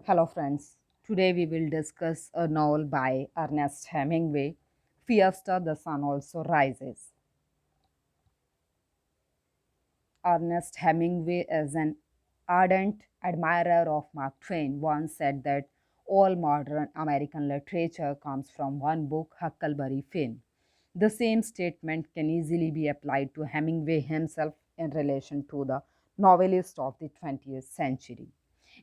Hello, friends. Today we will discuss a novel by Ernest Hemingway, Fiesta, the Sun Also Rises. Ernest Hemingway is an ardent admirer of Mark Twain, once said that all modern American literature comes from one book, Huckleberry Finn. The same statement can easily be applied to Hemingway himself in relation to the novelist of the 20th century.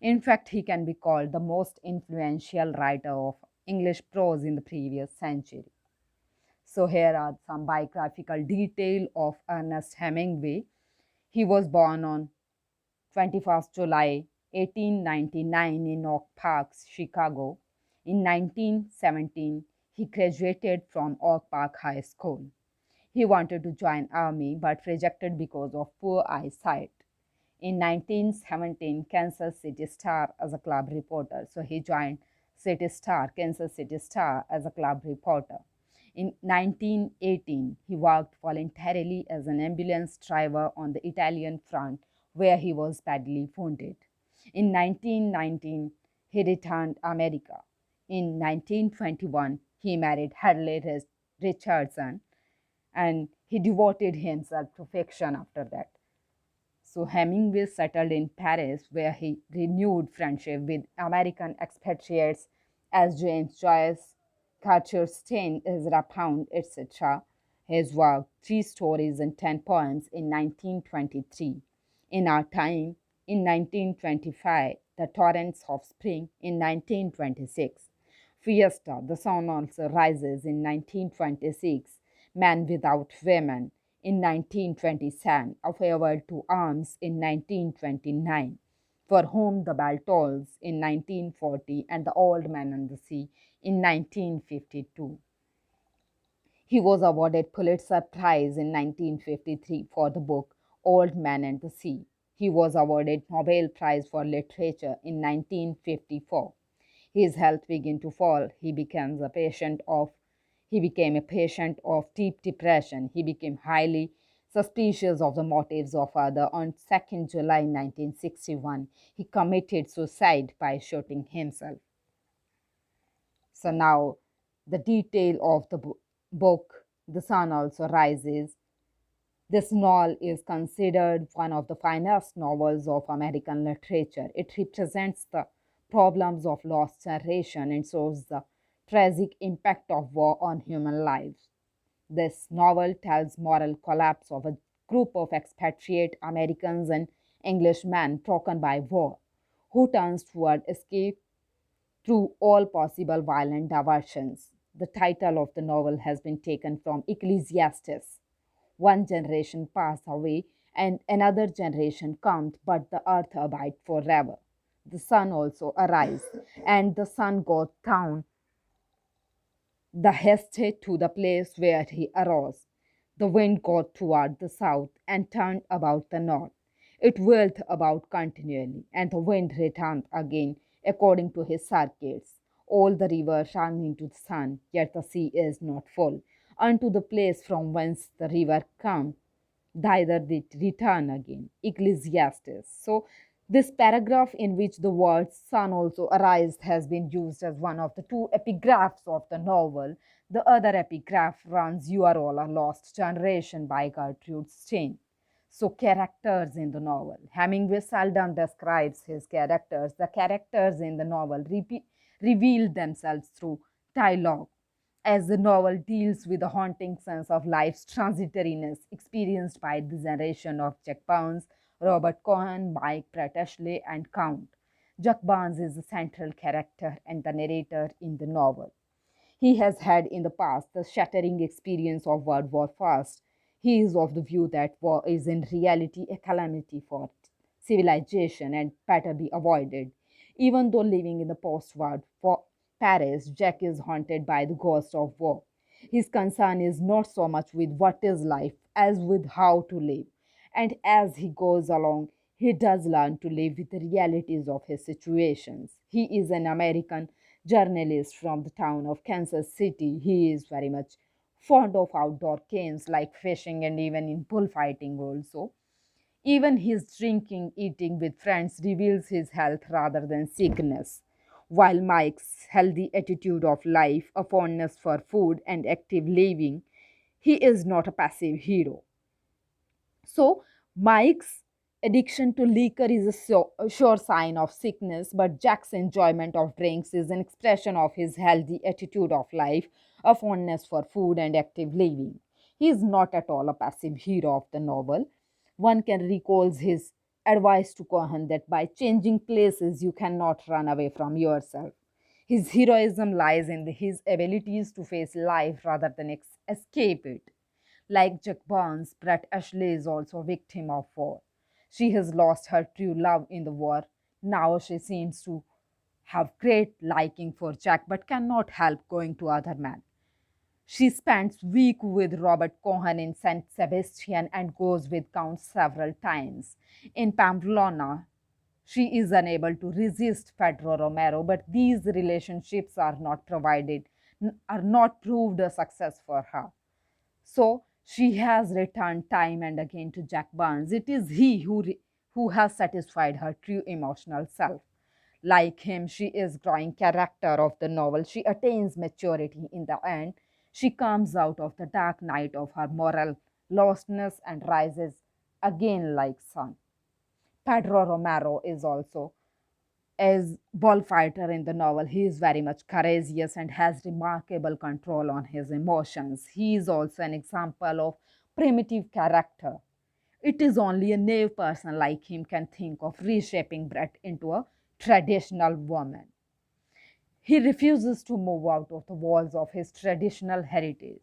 In fact, he can be called the most influential writer of English prose in the previous century. So here are some biographical detail of Ernest Hemingway. He was born on 21st July 1899 in Oak Park, Chicago. In 1917, he graduated from Oak Park High School. He wanted to join army but rejected because of poor eyesight. In 1917, Kansas City Star as a club reporter. So he joined City Star, Kansas City Star as a club reporter. In 1918, he worked voluntarily as an ambulance driver on the Italian front where he was badly wounded. In 1919, he returned America. In 1921, he married Hadley Richardson and he devoted himself to fiction after that. So Hemingway settled in Paris, where he renewed friendship with American expatriates as James Joyce, Cartier Stein, Ezra Pound, etc. His work, Three Stories and 10 Poems, in 1923. In Our Time, in 1925, The Torrents of Spring, in 1926. Fiesta, The Sun Also Rises, in 1926. Man Without Women, in 1927, A Farewell to Arms in 1929, For Whom the Bell Tolls in 1940, and The Old Man and the Sea in 1952. He was awarded Pulitzer Prize in 1953 for the book Old Man and the Sea. He was awarded Nobel Prize for Literature in 1954. His health began to fall. He became a patient of deep depression. He became highly suspicious of the motives of others. On 2nd July 1961, he committed suicide by shooting himself. So now the detail of the book, The Sun Also Rises. This novel is considered one of the finest novels of American literature. It represents the problems of lost generation and shows the tragic impact of war on human lives. This novel tells moral collapse of a group of expatriate Americans and Englishmen broken by war, who turns toward escape through all possible violent diversions. The title of the novel has been taken from Ecclesiastes. One generation passed away and another generation comes, but the earth abides forever. The sun also arise, and the sun goeth down the hasted to the place where he arose. The wind got toward the south and turned about the north. It whirled about continually, and the wind returned again according to his circuits. All the rivers run into the sun, yet the sea is not full. Unto the place from whence the river come, thither did return again. Ecclesiastes. So this paragraph in which the word sun also arise has been used as one of the two epigraphs of the novel. The other epigraph runs You Are All a Lost Generation by Gertrude Stein. So characters in the novel. Hemingway seldom describes his characters. The characters in the novel reveal themselves through dialogue as the novel deals with the haunting sense of life's transitoriness experienced by the generation of Jack Barnes, Robert Cohen, Mike Pratt-Ashley, and Count. Jack Barnes is the central character and the narrator in the novel. He has had in the past the shattering experience of World War I. He is of the view that war is in reality a calamity for civilization and better be avoided. Even though living in the post-war Paris, Jack is haunted by the ghost of war. His concern is not so much with what is life as with how to live. And as he goes along, he does learn to live with the realities of his situations. He is an American journalist from the town of Kansas City. He is very much fond of outdoor games like fishing and even in bullfighting also. Even his drinking, eating with friends reveals his health rather than sickness. While Mike's healthy attitude of life, a fondness for food, and active living, he is not a passive hero. So, Mike's addiction to liquor is a sure sign of sickness, but Jack's enjoyment of drinks is an expression of his healthy attitude of life, a fondness for food, and active living. He is not at all a passive hero of the novel. One can recall his advice to Cohen that by changing places, you cannot run away from yourself. His heroism lies in his abilities to face life rather than escape it. Like Jack Barnes, Brett Ashley is also a victim of war. She has lost her true love in the war. Now she seems to have great liking for Jack but cannot help going to other men. She spends week with Robert Cohen in St. Sebastian and goes with Count several times. In Pamplona, she is unable to resist Pedro Romero, but these relationships are not proved a success for her. So she has returned time and again to Jack Barnes. It is who has satisfied her true emotional self. Like him, she is growing character of the novel. She attains maturity in the end. She comes out of the dark night of her moral lostness and rises again like sun. Pedro Romero is also as bullfighter in the novel. He is very much courageous and has remarkable control on his emotions. He is also an example of primitive character. It is only a naive person like him can think of reshaping Brett into a traditional woman. He refuses to move out of the walls of his traditional heritage.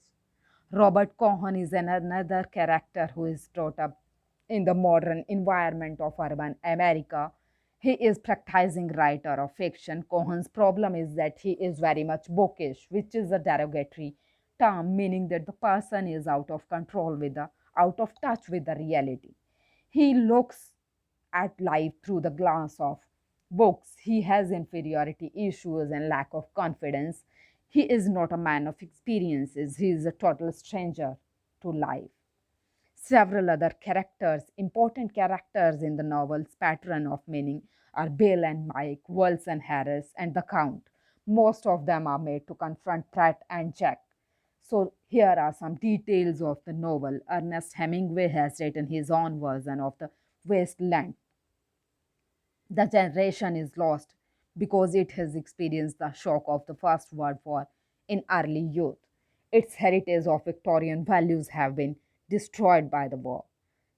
Robert Cohen is another character who is brought up in the modern environment of urban America. He is practicing writer of fiction. Cohen's problem is that he is very much bookish, which is a derogatory term meaning that the person is out of touch with the reality. He looks at life through the glass of books. He has inferiority issues and lack of confidence. He is not a man of experiences. He is a total stranger to life. Several other characters, important characters in the novel's pattern of meaning, are Bill and Mike, Wells and Harris, and the Count. Most of them are made to confront Pratt and Jack. So, here are some details of the novel. Ernest Hemingway has written his own version of the Wasteland. The generation is lost because it has experienced the shock of the First World War in early youth. Its heritage of Victorian values have been destroyed by the war.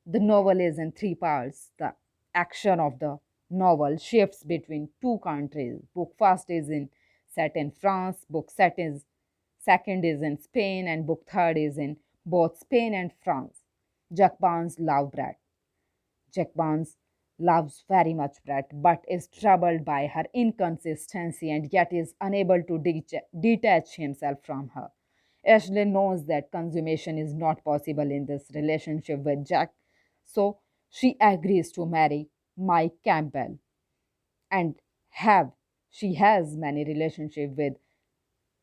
The novel is in three parts. The action of the novel shifts between two countries. Book first is in set in France, book second is in Spain, and book third is in both Spain and France. Jack Barnes love Brett. Jack Barnes loves very much Brett, but is troubled by her inconsistency and yet is unable to detach himself from her. Ashley knows that consummation is not possible in this relationship with Jack, so she agrees to marry Mike Campbell and have she has many relationships with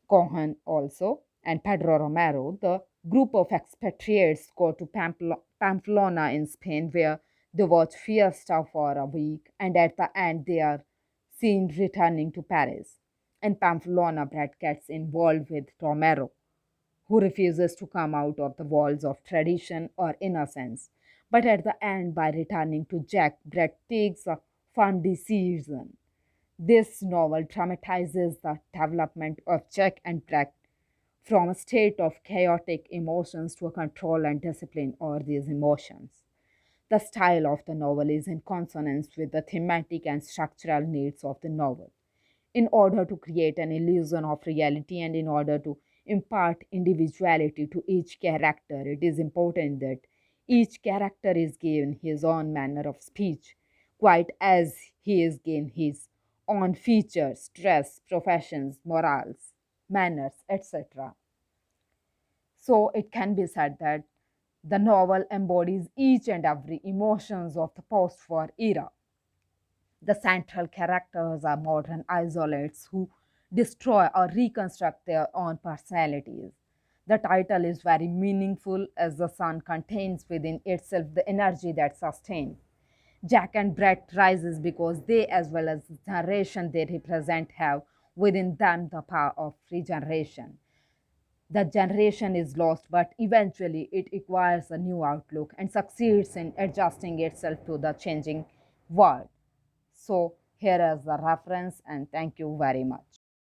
Cohen also and Pedro Romero. The group of expatriates go to Pamplona in Spain where they watch fiesta for a week and at the end they are seen returning to Paris. In Pamplona, Brett gets involved with Romero, who refuses to come out of the walls of tradition or innocence. But at the end, by returning to Jack, Brett takes a firm decision. This novel dramatizes the development of Jack and Brett from a state of chaotic emotions to a control and discipline over these emotions. The style of the novel is in consonance with the thematic and structural needs of the novel. In order to create an illusion of reality and in order to impart individuality to each character, it is important that each character is given his own manner of speech, quite as he is given his own features, dress, professions, morals, manners, etc. So it can be said that the novel embodies each and every emotions of the post-war era. The central characters are modern isolates who destroy or reconstruct their own personalities. The title is very meaningful as the sun contains within itself the energy that sustains. Jack and Brett rises because they, as well as the generation they represent, have within them the power of regeneration. The generation is lost, but eventually it acquires a new outlook and succeeds in adjusting itself to the changing world. So, here is the reference, and thank you very much.